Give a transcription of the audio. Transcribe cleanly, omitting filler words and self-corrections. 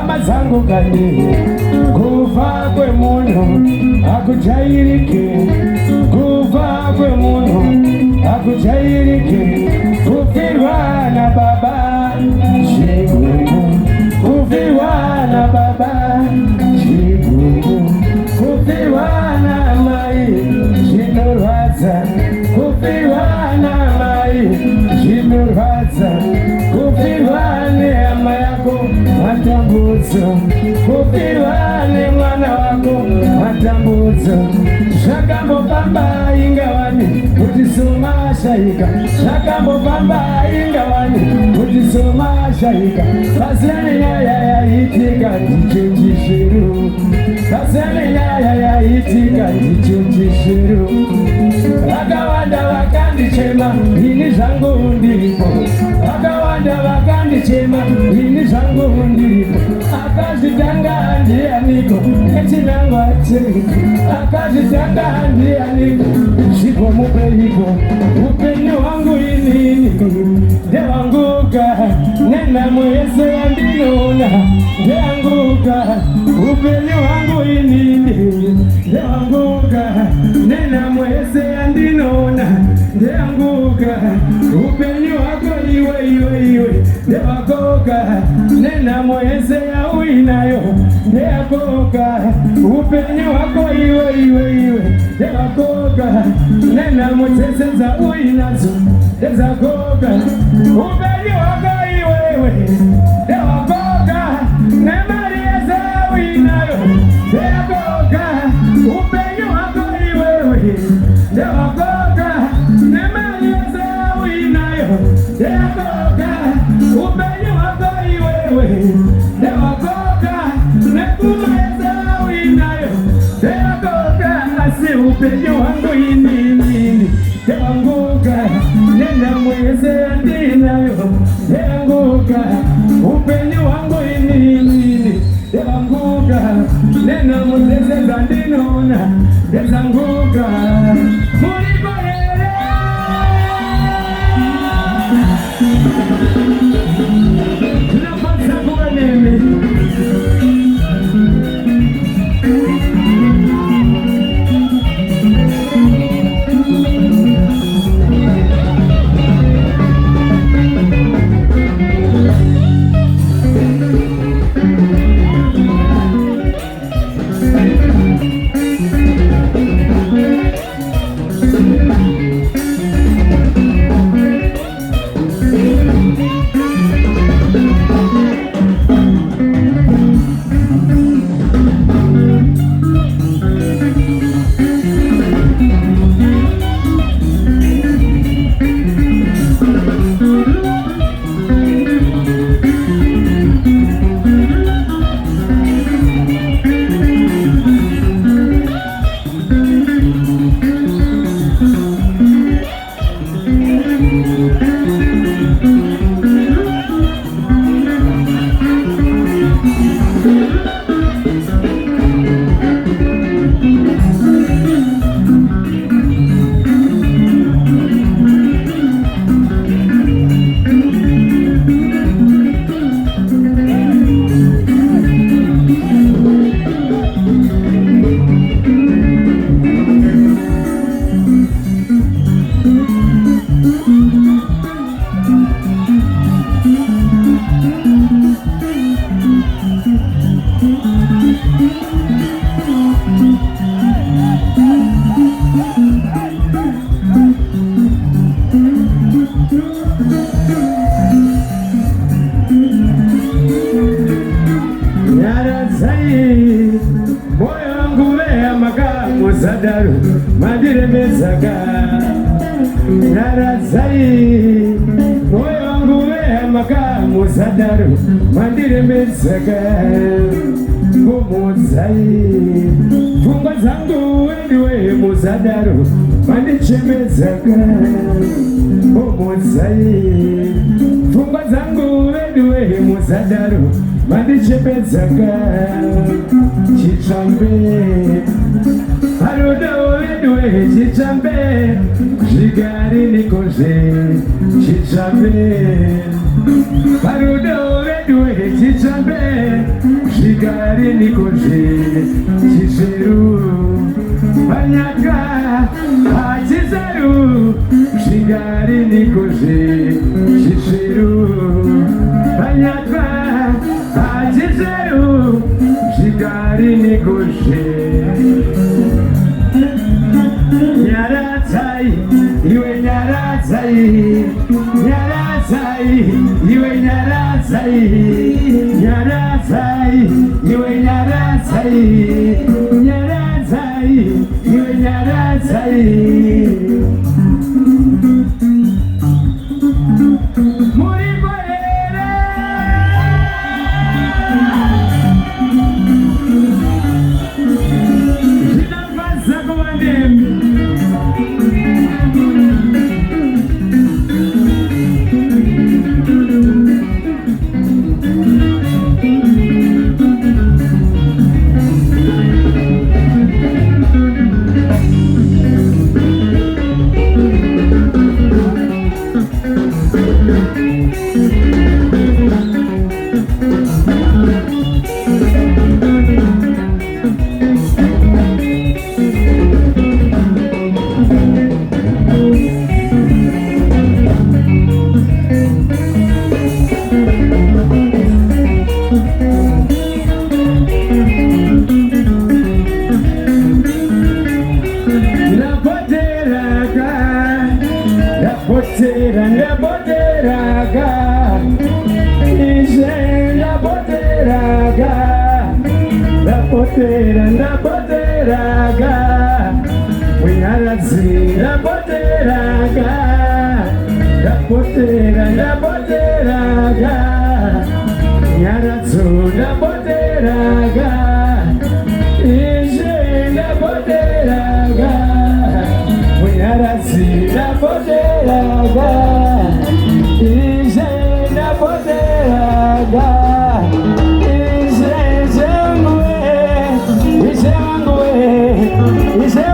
Amazangu kani kufa kwe munhu akujairike, kufa kwe munhu akujairike, kufirwa na baba chigumu, kufirwa na baba chigumu, kufirwa na mai chinorwadza, kufirwa na mai chinorwadza, kufirwa nehama yako matambudzo, kufirwa nemwana wako matambudzo. Zvakambofamba ingawani kuti soma shaika, zvakambofamba ingawani kuti soma shaika, pasina nenyaya yaitika ndichenjishiru, pasina nenyaya yaitika ndichenjishiru. Vakawanda vakandichema ini zvangu ndiripo, vakawanda vakandichema ini zvangu ndiripo. Akazvitanga ndianiko echinangwa cheko, akazvitanga ndianiko zvipo mupeiko. Upenyu hwangu inini ndewanguka, nenhamo yese yandinoona ndeyanguka. Upenyu hwangu inini ndewanguka, nenhamo yese yandinoona ndeyanguka. Upenyu hwako iwe ndewakoka, nenhamo yese yauinayo ndeyakoka. Upenyu hwako iwe ndewakoka, nenhamo dzese dzauinadzo ndedzakoka. Upenyu hwako iwe ndewakoka, nemari yese yauinayo ndeyakoka. Upenyu hwako iwe ndewakoka, nemari yese yauinayo ndeyakoka. Upenyu hwako iwe ndewakoka, nepfuma yese yauinayo ndeyakoka. Asi upenyu hwangu inini ndewanguka, nenhamo yese yandinayo ndeyanguka. Upenyu hwangu inini ndewanguka, nenhamo dzese dzandinoona ndedzanguka. Muripo here? Ndinofadza kuva nemi. muzadaru mandiremezaga narazai moyo wangu wehamaga muzadaru mandiremezaga ngomuzai pfungwa dzangu wendiwe muzadaru mandichemezaga ngomuzai pfungwa dzangu wendiwe muzadaru mandichemezaga chitsvambe harudo wendiwe chitsvambe zvigari nikozve chitsvambe harudo wendiwe chitsvambe zvigari nikozve chizveru panyaka hachizaru zvigari nikozve chizveru panyaka hachizaru zvigari nikozve nyaradzai iwe nyaradzai nyaradzai iwe nyaradzai nyaradzai iwe nyaradzai nyaradzai iwe nyaradzai murikorera zvinofadza kuva nemi ndaboteraga ishe ndaboteraga ndaboteraga winyaradzi ndaboteraga ndaboteraga nyaradzo ndaboteraga ishe ndaboteraga winyaradzi ndaboteraga ishe ndaboteraga ishe wangu we